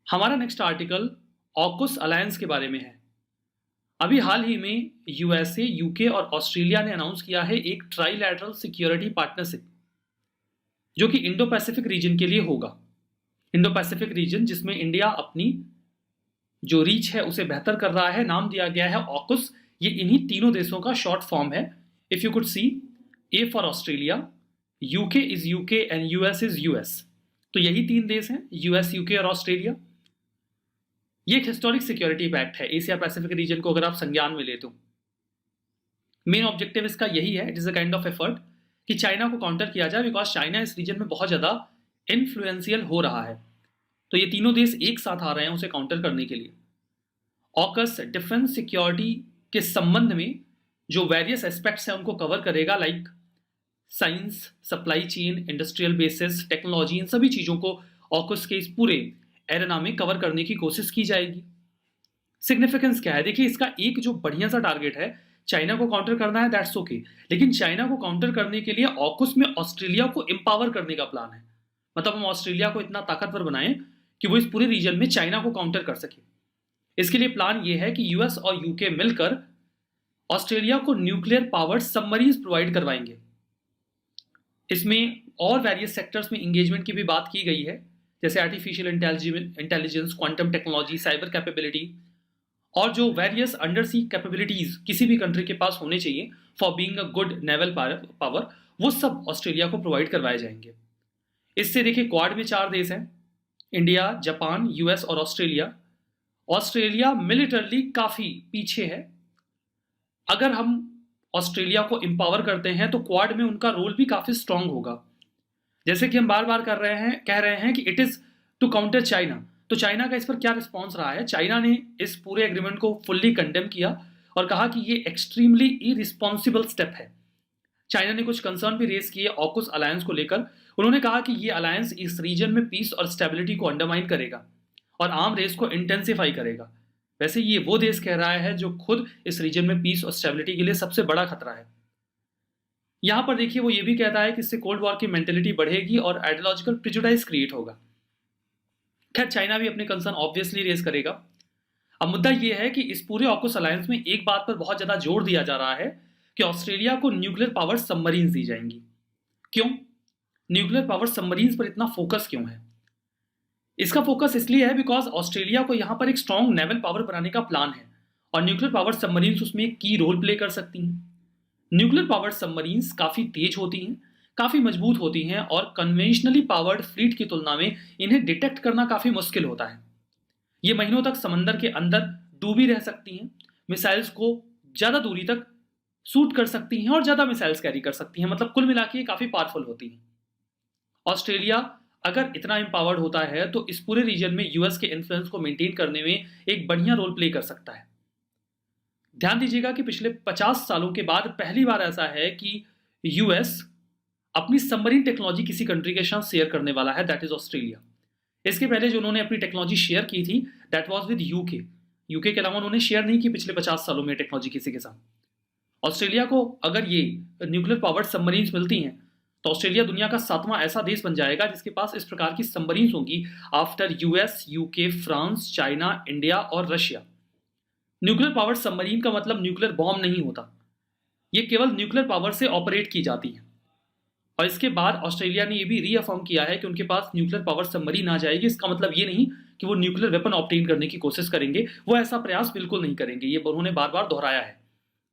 हमारा next article AUKUS alliance के बारे में है। अभी हाल ही में यूएसए, यूके और ऑस्ट्रेलिया ने अनाउंस किया है एक ट्राइलैटरल सिक्योरिटी पार्टनरशिप जो कि इंडो पैसिफिक रीजन के लिए होगा। इंडो पैसिफिक रीजन जिसमें इंडिया अपनी जो रीच है उसे बेहतर कर रहा है, नाम दिया गया है ऑकस। ये इन्हीं तीनों देशों का शॉर्ट फॉर्म है। If you could see, A for Australia, UK is UK and US is US. तो यही तीन देश हैं, यूएस, यूके और ऑस्ट्रेलिया। ये एक हिस्टोरिक सिक्योरिटी पैक्ट है एशिया पैसिफिक रीजन को अगर आप संज्ञान में ले तो। मेन ऑब्जेक्टिव इसका यही है, it is a kind of effort कि चाइना को काउंटर किया जाए, बिकॉज चाइना इस रीजन में बहुत ज्यादा इन्फ्लुएंशियल हो रहा है। तो ये तीनों देश एक साथ आ रहे हैं उसे काउंटर करने के लिए। ऑकस डिफेंस सिक्योरिटी के संबंध में जो वेरियस एस्पेक्ट्स हैं उनको कवर करेगा, like science, supply chain, industrial basis, technology, इन सभी चीजों को ऑकस के इस पूरे एरेना में कवर करने की कोशिश की जाएगी। सिग्निफिकेंस क्या है? देखिए, इसका एक जो बढ़िया सा टारगेट है, चाइना को काउंटर करना है, दैट्स ओके। लेकिन चाइना को काउंटर करने के लिए ऑकस में ऑस्ट्रेलिया को एम्पावर करने का प्लान है। मतलब हम ऑस्ट्रेलिया को इतना ताकतवर बनाएं कि वो इस पूरे रीजन में चाइना को काउंटर कर सके। इसके लिए प्लान ये है कि यूएस और यूके मिलकर ऑस्ट्रेलिया को न्यूक्लियर पावर्ड सबमरीन्स प्रोवाइड करवाएंगे। इसमें और वेरियस सेक्टर्स में इंगेजमेंट की भी बात की गई है, जैसे artificial intelligence, quantum technology, cyber capability और जो वेरियस अंडर सी कैपेबिलिटीज किसी भी कंट्री के पास होने चाहिए for being a good naval power, वो सब ऑस्ट्रेलिया को प्रोवाइड करवाए जाएंगे। इससे देखिए, क्वाड में 4 देश हैं, इंडिया, जापान, यूएस और ऑस्ट्रेलिया। ऑस्ट्रेलिया मिलिटरली काफी पीछे है। अगर हम ऑस्ट्रेलिया को एम्पावर करते हैं तो क्वाड में उनका रोल भी काफी स्ट्रांग होगा। जैसे कि हम बार बार कह रहे हैं कि it is to counter China. तो चाइना का इस पर क्या रिस्पॉन्स रहा है? चाइना ने इस पूरे एग्रीमेंट को फुल्ली कंडेम किया और कहा कि ये एक्सट्रीमली इरिस्पॉन्सिबल स्टेप है। चाइना ने कुछ कंसर्न भी रेज किए ऑकस अलायंस को लेकर। उन्होंने कहा कि ये अलायंस इस रीजन में पीस और स्टेबिलिटी को अंडरमाइन करेगा और आर्म रेस को इंटेंसिफाई करेगा। वैसे ये वो देश कह रहा है जो खुद इस रीजन में पीस और स्टेबिलिटी के लिए सबसे बड़ा खतरा है। यहां पर देखिए, वो ये भी कहता है कि इससे कोल्ड वॉर की मेंटेलिटी बढ़ेगी और आइडियोलॉजिकल प्रिजुडाइज क्रिएट होगा। खैर, चाइना भी अपने कंसर्न ऑब्वियसली रेज करेगा। अब मुद्दा यह है कि इस पूरे ऑकस अलायंस में एक बात पर बहुत ज्यादा जोर दिया जा रहा है कि ऑस्ट्रेलिया को न्यूक्लियर पावर सबमरीन्स दी जाएंगी। क्यों न्यूक्लियर पावर सबमरीन्स पर इतना फोकस क्यों है? इसका फोकस इसलिए है बिकॉज ऑस्ट्रेलिया को यहां पर एक स्ट्रॉन्ग नेवल पावर बनाने का प्लान है और न्यूक्लियर पावर सबमरीन्स उसमें एक की रोल प्ले कर सकती हैं। न्यूक्लियर पावर्ड सबमरीन्स काफी तेज होती हैं, काफी मजबूत होती हैं और कन्वेंशनली पावर्ड फ्लीट की तुलना में इन्हें डिटेक्ट करना काफी मुश्किल होता है। ये महीनों तक समंदर के अंदर डूबी रह सकती हैं, मिसाइल्स को ज्यादा दूरी तक शूट कर सकती हैं और ज्यादा मिसाइल्स कैरी कर सकती हैं। मतलब कुल मिला के ये काफी पावरफुल होती हैं। ऑस्ट्रेलिया अगर इतना एम्पावर्ड होता है तो इस पूरे रीजन में यूएस के इन्फ्लुएंस को मेंटेन करने में एक बढ़िया रोल प्ले कर सकता है। ध्यान दीजिएगा कि पिछले 50 सालों के बाद पहली बार ऐसा है कि यूएस अपनी सबमरीन टेक्नोलॉजी किसी कंट्री के साथ शेयर करने वाला है, दैट इज ऑस्ट्रेलिया। इसके पहले जो उन्होंने अपनी टेक्नोलॉजी शेयर की थी that was with UK. UK के अलावा उन्होंने शेयर नहीं की पिछले 50 सालों में टेक्नोलॉजी किसी के साथ। ऑस्ट्रेलिया को अगर ये न्यूक्लियर पावर्ड सबमरीन्स मिलती हैं तो ऑस्ट्रेलिया दुनिया का 7वां ऐसा देश बन जाएगा जिसके पास इस प्रकार की सबमरीन्स होंगी after US, UK, France, China, India और रशिया। न्यूक्लियर पावर्ड सबमरीन का मतलब न्यूक्लियर बॉम्ब नहीं होता, ये केवल न्यूक्लियर पावर से ऑपरेट की जाती है। और इसके बाद ऑस्ट्रेलिया ने यह भी रीअफर्म किया है कि उनके पास न्यूक्लियर पावर सबमरीन आ जाएगी। इसका मतलब ये नहीं कि वो न्यूक्लियर वेपन ऑब्टेन करने की कोशिश करेंगे, वो ऐसा प्रयास बिल्कुल नहीं करेंगे, ये उन्होंने बार बार दोहराया है।